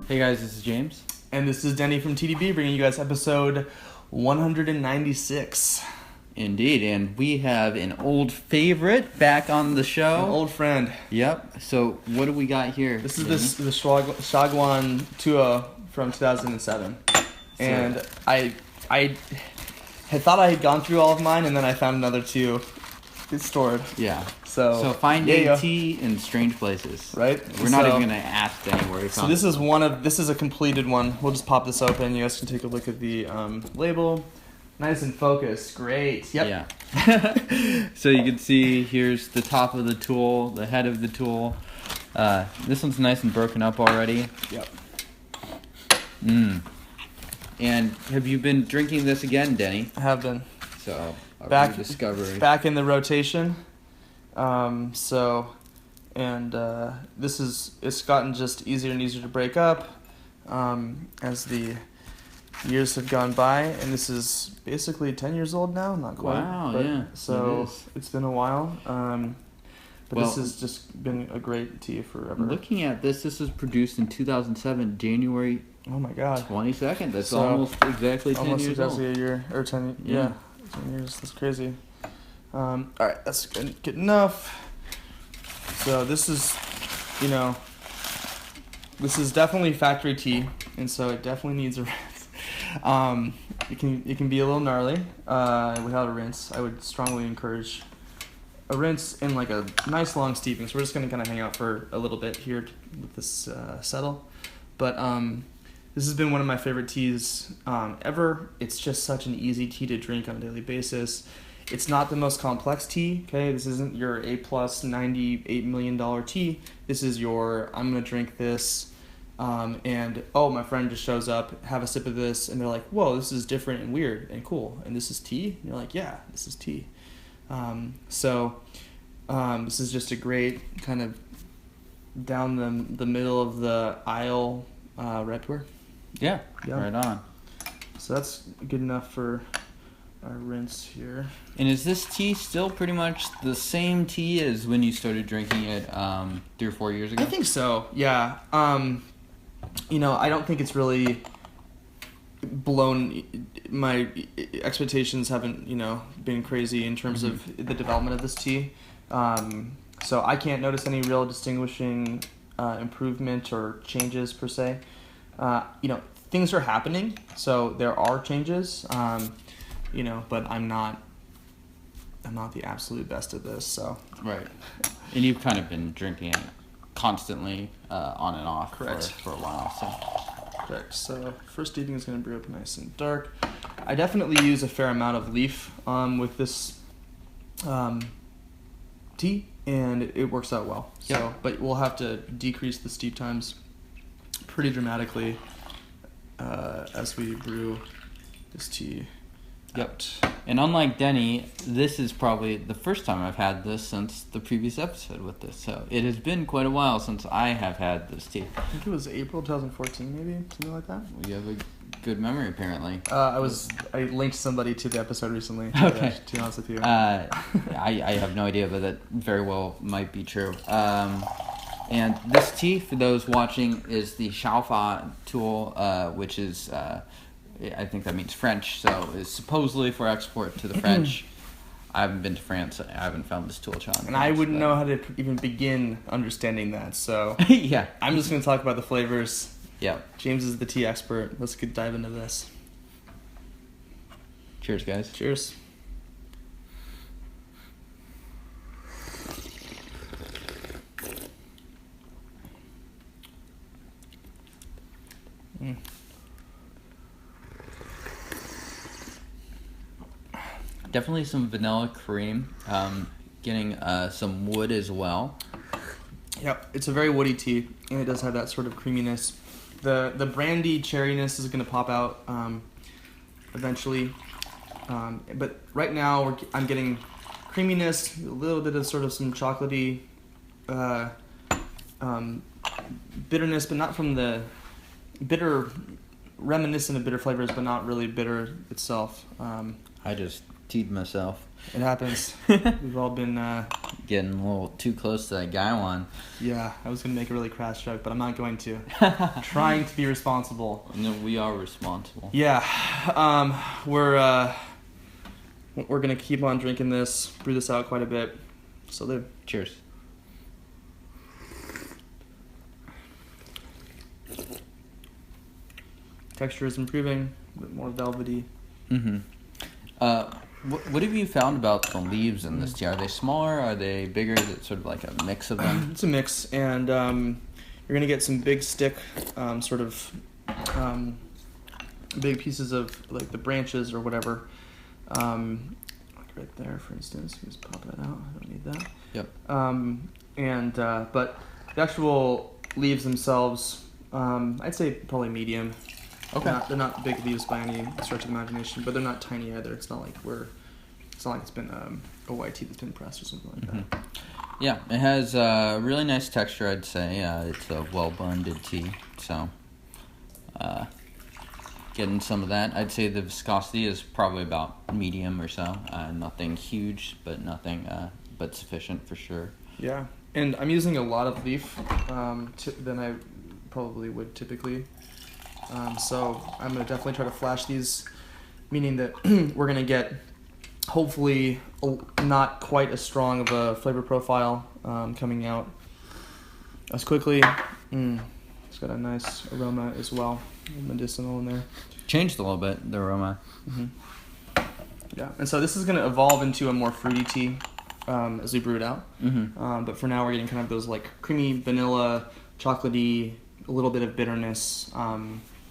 Hey guys, this is James. And this is Denny from TeaDB bringing you guys episode 196. Indeed, and we have an old favorite back on the show. An old friend. Yep. So what do we got here? This is the Xiaguan 2.0 from 2007. And I had thought I had gone through all of mine, and then I found another two stored. Yeah. So finding tea in strange places. Right? We're not even going to ask Denny where he found it. So this is a completed one. We'll just pop this open. You guys can take a look at the label. Nice and focused. Great. Yep. Yeah. So you can see here's the top of the tool, the head of the tool. This one's nice and broken up already. Yep. And have you been drinking this again, Denny? I have been. So Back in the rotation. It's gotten just easier and easier to break up as the years have gone by, and this is basically 10 years old now, not quite. Wow, yeah. So it's been a while, this has just been a great tea forever. Looking at this was produced in 2007, January oh my god, 22nd. That's almost exactly 10 almost years exactly old. a year, or 10, yeah, 10 years, that's crazy. Alright, that's good enough. So this is definitely factory tea, and so it definitely needs a rinse. It can be a little gnarly without a rinse. I would strongly encourage a rinse in like a nice long steeping. So we're just going to kind of hang out for a little bit here with this settle. But this has been one of my favorite teas ever. It's just such an easy tea to drink on a daily basis. It's not the most complex tea, okay? This isn't your A+ $98 million tea. This is your, I'm going to drink this, and my friend just shows up, have a sip of this, and they're like, whoa, this is different and weird and cool. And this is tea? And you're like, yeah, this is tea. This is just a great kind of down the middle of the aisle repertoire. Yeah, right on. So that's good enough for our rinse here. And is this tea still pretty much the same tea as when you started drinking it 3 or 4 years ago? I think so, yeah. I don't think it's really blown. My expectations haven't, been crazy in terms of the development of this tea. So I can't notice any real distinguishing improvement or changes per se. Things are happening, so there are changes. But I'm not the absolute best at this, so. Right. And you've kind of been drinking it constantly on and off for a while, so. Correct. So first steeping is going to brew up nice and dark. I definitely use a fair amount of leaf with this tea, and it works out well. Yep. So, but we'll have to decrease the steep times pretty dramatically as we brew this tea. Yep. And unlike Denny, this is probably the first time I've had this since the previous episode with this. So it has been quite a while since I have had this tea. I think it was April 2014, maybe something like that. Well, you have a good memory, apparently. I linked somebody to the episode recently. Okay. To be honest with you. I have no idea, but that very well might be true. And this tea, for those watching, is the Xiaofa tool, which is. I think that means French, so it's supposedly for export to the French. I haven't been to France. I haven't found this tool shop. And I wouldn't know how to even begin understanding that, so yeah. I'm just going to talk about the flavors. Yeah. James is the tea expert. Let's dive into this. Cheers, guys. Cheers. Definitely some vanilla cream. Getting some wood as well. Yep, it's a very woody tea, and it does have that sort of creaminess. The brandy cherryness is going to pop out eventually, but right now I'm getting creaminess, a little bit of sort of some chocolatey bitterness, but not from the bitter, reminiscent of bitter flavors, but not really bitter itself. I just teed myself. It happens. We've all been... Getting a little too close to that Xiaguan. Yeah, I was going to make a really crass joke, but I'm not going to. Trying to be responsible. No, we are responsible. Yeah. We're going to keep on drinking this, brew this out quite a bit. So there. Cheers. Texture is improving, a bit more velvety. Mm-hmm. What have you found about the leaves in this tea? Are they smaller? Are they bigger? Is it sort of like a mix of them? It's a mix, and you're going to get some big stick, big pieces of like the branches or whatever. Right there, for instance. Just pop that out. I don't need that. Yep. But the actual leaves themselves, I'd say probably medium. Okay. They're not big leaves by any stretch of the imagination, but they're not tiny either. It's not like it's been a white tea that's been pressed or something like that. Yeah, it has a really nice texture, I'd say. It's a well-blended tea, so getting some of that. I'd say the viscosity is probably about medium or so. Nothing huge, but nothing but sufficient for sure. Yeah, and I'm using a lot of leaf than I probably would typically. So I'm going to definitely try to flash these, meaning that we're going to get hopefully not quite as strong of a flavor profile coming out as quickly. It's got a nice aroma as well, medicinal in there. Changed a little bit, the aroma. Mm-hmm. Yeah, and so this is going to evolve into a more fruity tea as we brew it out. Mm-hmm. But for now we're getting kind of those like creamy, vanilla, chocolatey, a little bit of bitterness,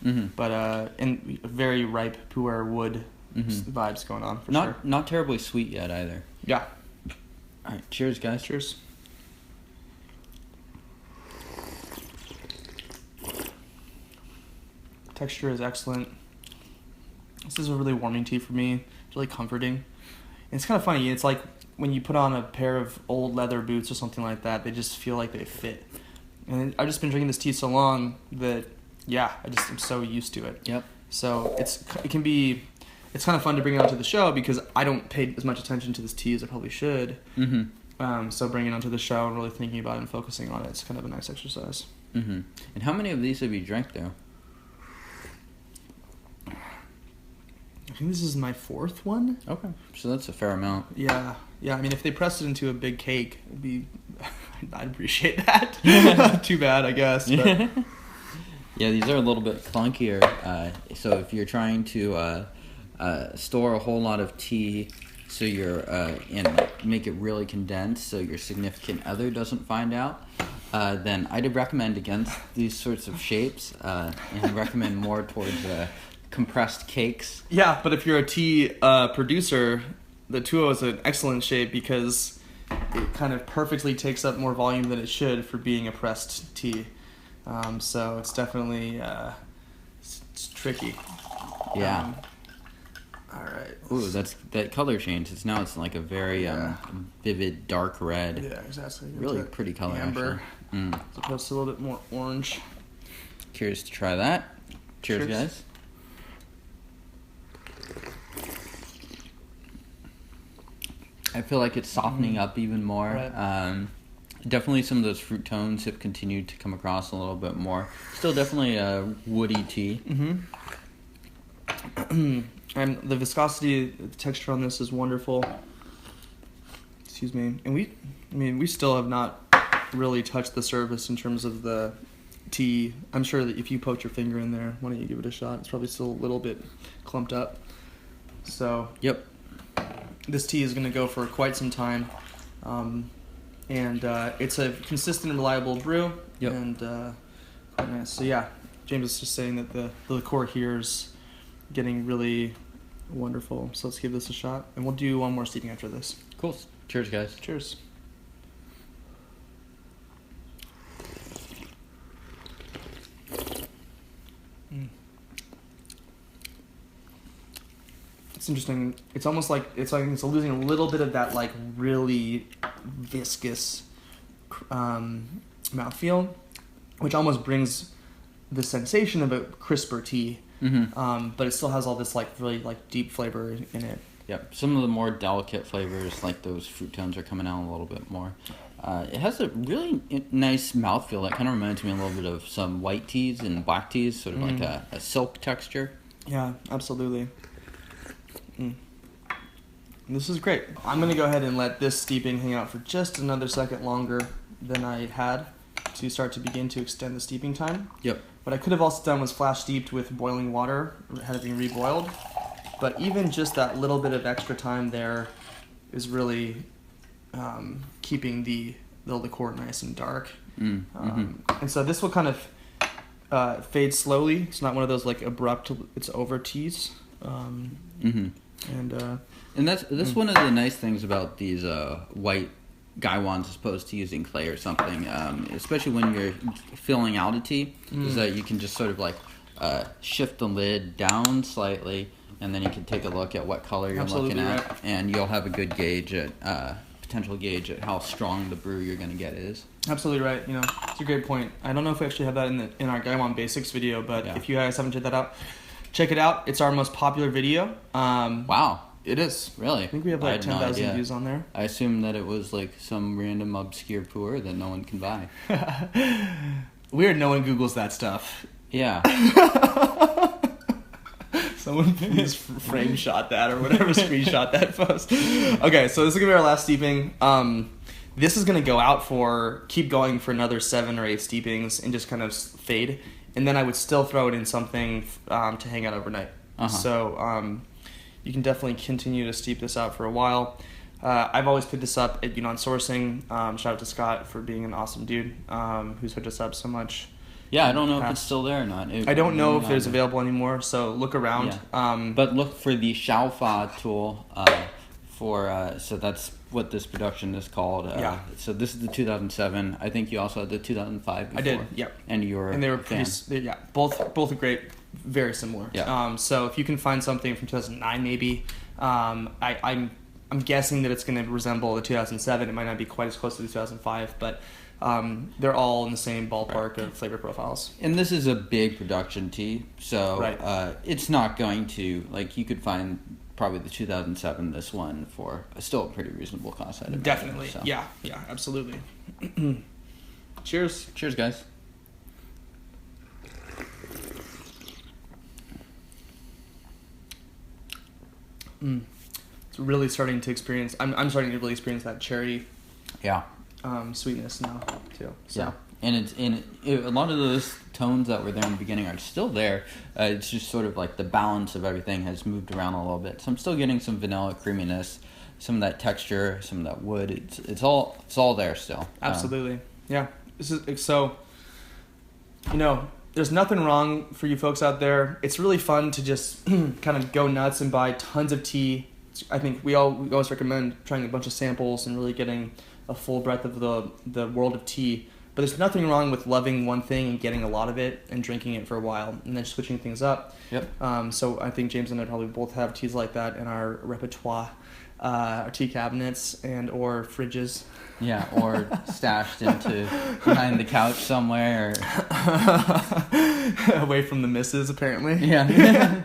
but and very ripe Pu'erh wood vibes going on for sure. Not terribly sweet yet either. Yeah. All right, cheers, guys. Cheers. Texture is excellent. This is a really warming tea for me. It's really comforting. And it's kind of funny. It's like when you put on a pair of old leather boots or something like that, they just feel like they fit. And I've just been drinking this tea so long that, yeah, I'm so used to it. Yep. So it's kind of fun to bring it onto the show because I don't pay as much attention to this tea as I probably should. So bringing it onto the show and really thinking about it and focusing on it, it's kind of a nice exercise. And how many of these have you drank, though? I think this is my fourth one. Okay. So that's a fair amount. Yeah. I mean, if they pressed it into a big cake, I'd appreciate that. Too bad, I guess. But. Yeah, these are a little bit clunkier. So if you're trying to store a whole lot of tea, so and make it really condensed, so your significant other doesn't find out, then I'd recommend against these sorts of shapes, and recommend more towards compressed cakes. Yeah, but if you're a tea producer, the 2.0 is an excellent shape because it kind of perfectly takes up more volume than it should for being a pressed tea. So it's definitely it's tricky. Yeah. All right. Ooh, that color change. It's like a very vivid dark red. Yeah, exactly. Really pretty color, amber, actually. as opposed to a little bit more orange. Curious to try that. Cheers. Guys. I feel like it's softening up even more. Right. Definitely some of those fruit tones have continued to come across a little bit more. Still definitely a woody tea. And the viscosity, the texture on this is wonderful. Excuse me. And we still have not really touched the surface in terms of the tea. I'm sure that if you poked your finger in there, why don't you give it a shot? It's probably still a little bit clumped up. So. Yep. This tea is going to go for quite some time. And it's a consistent and reliable brew. Yep. And quite nice. So yeah, James was just saying that the liqueur here is getting really wonderful. So let's give this a shot. And we'll do one more steeping after this. Cool. Cheers, guys. Cheers. It's interesting. It's almost like it's losing a little bit of that like really viscous mouthfeel, which almost brings the sensation of a crisper tea. But it still has all this like really like deep flavor in it. Yep. Some of the more delicate flavors, like those fruit tones, are coming out a little bit more. It has a really nice mouthfeel that kind of reminds me a little bit of some white teas and black teas, sort of like a silk texture. Yeah, absolutely. This is great. I'm going to go ahead and let this steeping hang out for just another second longer than I had to start to begin to extend the steeping time. Yep. What I could have also done was flash steeped with boiling water, had it being reboiled. But even just that little bit of extra time there is really keeping the liqueur nice and dark. And so this will kind of fade slowly. It's not one of those like abrupt, it's over teas. And that's one of the nice things about these white Xiaguans as opposed to using clay or something, especially when you're filling out a tea, is that you can just sort of like shift the lid down slightly, and then you can take a look at what color you're looking at, right. And you'll have a good gauge at potential gauge at how strong the brew you're going to get is. Absolutely right. You know, it's a great point. I don't know if we actually have that in our Xiaguan Basics video, but if you guys haven't checked that out, check it out. It's our most popular video. Wow. It is. Really? I think we have like 10,000 views on there. I assume that it was like some random obscure Pu'erh that no one can buy. Weird, no one Googles that stuff. Yeah. Someone please frame shot that or whatever, screenshot that post. Okay, so this is going to be our last steeping. This is going to go out keep going for another 7 or 8 steepings and just kind of fade. And then I would still throw it in something to hang out overnight. So you can definitely continue to steep this out for a while. I've always picked this up at Yunnan Sourcing. Shout out to Scott for being an awesome dude who's hooked us up so much. Yeah, I don't know if it's still there or not. I don't know if it's available anymore, so look around. Yeah. But look for the Xiaofa tool so that's what this production is called. So this is the 2007. I think you also had the 2005 before. I did, yep. And you were and they were both great, very similar. Yeah. So if you can find something from 2009 maybe, I'm guessing that it's going to resemble the 2007. It might not be quite as close to the 2005, but they're all in the same ballpark of flavor profiles. And this is a big production tea, so it's not going to, like, you could find probably the 2007, this one, for still a pretty reasonable cost. Definitely. So. Yeah, absolutely. Cheers. Cheers, guys. It's really starting to experience, I'm starting to really experience that cherry sweetness now too. So. Yeah, and a lot of those tones that were there in the beginning are still there. It's just sort of like the balance of everything has moved around a little bit. So I'm still getting some vanilla creaminess, some of that texture, some of that wood. It's all there still. Absolutely. Yeah. This is so. You know, there's nothing wrong for you folks out there. It's really fun to just kind of go nuts and buy tons of tea. I think we always recommend trying a bunch of samples and really getting a full breadth of the world of tea. But there's nothing wrong with loving one thing and getting a lot of it and drinking it for a while and then switching things up. Yep. So I think James and I probably both have teas like that in our repertoire, our tea cabinets and or fridges. Yeah, or stashed into behind the couch somewhere. Away from the missus, apparently. Yeah.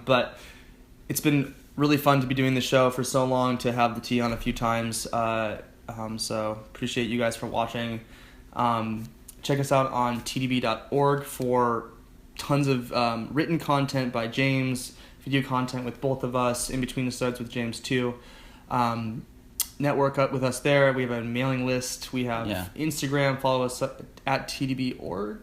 But it's been really fun to be doing the show for so long, to have the tea on a few times. So appreciate you guys for watching. Check us out on TeaDB.org for tons of written content by James, video content with both of us, in between the studs with James too. Network up with us there. We have a mailing list. We have Instagram. Follow us at TeaDB.org.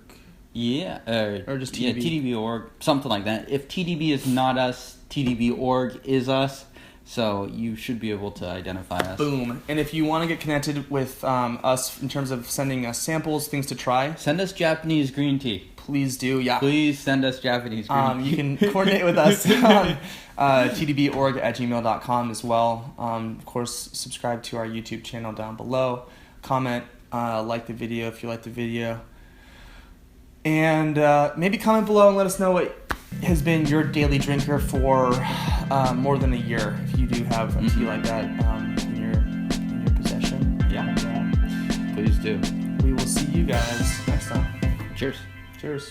Yeah, or just TeaDB. Yeah, TeaDB.org, something like that. If TeaDB is not us, TeaDB.org is us. So you should be able to identify us. Boom. And if you want to get connected with us in terms of sending us samples, things to try, send us Japanese green tea. Please do, yeah. Please send us Japanese green tea. You can coordinate with us on tdborg@gmail.com as well. Of course, subscribe to our YouTube channel down below. Comment, like the video if you like the video. And maybe comment below and let us know what has been your daily drinker for more than a year, if you do have a tea like that in your possession. Yeah. Please do. We will see you guys next time. Cheers. Cheers.